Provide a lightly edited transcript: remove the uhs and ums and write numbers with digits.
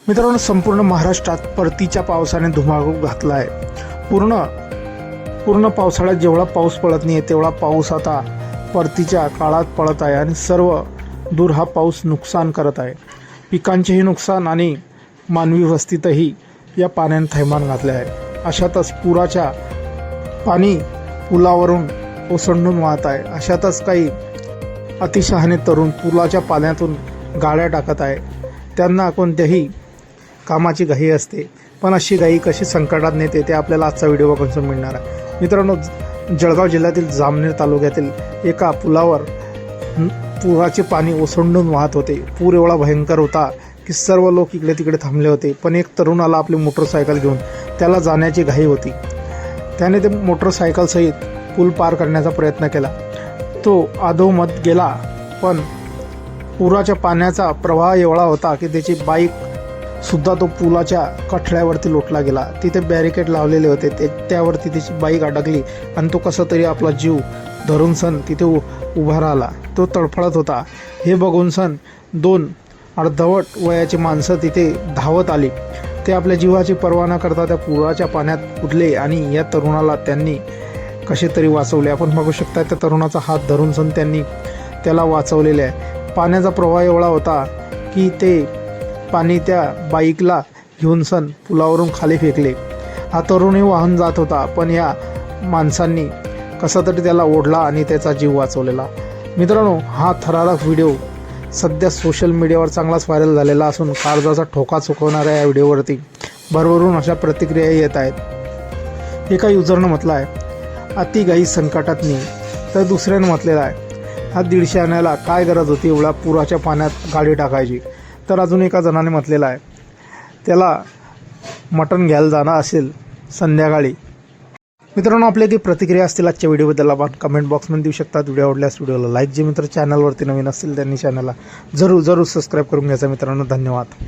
मित्रांनो, संपूर्ण महाराष्ट्रात परतीच्या पावसाने धुमाकूळ घातला आहे। पूर्ण पावसाळ्यात जेवढा पाऊस पडत नाही तेवढा पाऊस आता परतीच्या काळात पडत आहे आणि सर्व दूर हा पाऊस नुकसान करत आहे। पिकांचेही नुकसान आणि मानवी वस्तीतही या पाण्याने थैमान घातले आहे। अशातच पुराच्या पाणी पुलावरून ओसंडून वाहत आहे। अशातच काही अतिशहाणे तरुण पुलाच्या पाण्यातून गाड्या टाकत आहे। त्यांना कोणत्याही कामाची घाई असते, पण अशी घाई कशी संकटात नेते ते आपल्याला आजचा व्हिडिओ बघून मिळणार आहे। मित्रांनो, जळगाव जिल्ह्यातील जामनेर तालुक्यातील एका पुलावर पुराचे पाणी ओसंडून वाहत होते। पूर एवढा भयंकर होता की सर्व लोक इकडे तिकडे थांबले होते, पण एक तरुणाला आपली मोटरसायकल घेऊन त्याला जाण्याची घाई होती। त्याने ते मोटरसायकलसहित पूल पार करण्याचा प्रयत्न केला। तो अधोमध गेला, पण पुराच्या पाण्याचा प्रवाह एवढा होता की त्याची बाईक सुद्धा तो पुलाच्या कठड्यावरती लोटला गेला। तिथे बॅरिकेड लावलेले होते, त्यावरती त्याची बाईक अडकली आणि तो कसा तरी आपला जीव धरून सण तिथे उभा राहिला। तो तडफडत होता। हे बघून सण दोन अर्धवट वयाची माणसं तिथे धावत आली। ते आपल्या जीवाची पर्वा न करता त्या पुराच्या पाण्यात उडले आणि या तरुणाला त्यांनी कसे तरी वाचवले। आपण बघू शकता त्या तरुणाचा हात धरून सण त्यांनी त्याला वाचवलेले आहे। पाण्याचा प्रवाह एवढा होता की ते पाणी त्या बाईकला घेऊन सण पुलावरून खाली फेकले। हा तरुणही वाहून जात होता, पण या माणसांनी कसा तरी त्याला ओढला आणि त्याचा जीव वाचवलेला। मित्रांनो, हा थरारक व्हिडिओ सध्या सोशल मीडियावर चांगलाच व्हायरल झालेला असून काळजाचा ठोका चुकवणाऱ्या या व्हिडिओवरती भरभरून अशा प्रतिक्रिया येत आहेत। एका युजरनं म्हटलं आहे, अति घाई संकटात नाही, तर दुसऱ्यानं म्हटलेलं आहे, हा 150 आणायला काय गरज होती एवढ्या पुराच्या पाण्यात गाडी टाकायची। तर अजून एका जणाने म्हटलेलं आहे, त्याला मटण घ्यायला जाणं असेल संध्याकाळी। मित्रांनो, आपल्या काही प्रतिक्रिया असतील आजच्या व्हिडिओबद्दल आपण कमेंट बॉक्समध्ये देऊ शकता। व्हिडिओ आवडल्यास व्हिडिओला लाईक, जे मित्र चॅनलवरती नवीन असतील त्यांनी चॅनलला जरूर सबस्क्राईब करून घ्यायचा। मित्रांनो, धन्यवाद।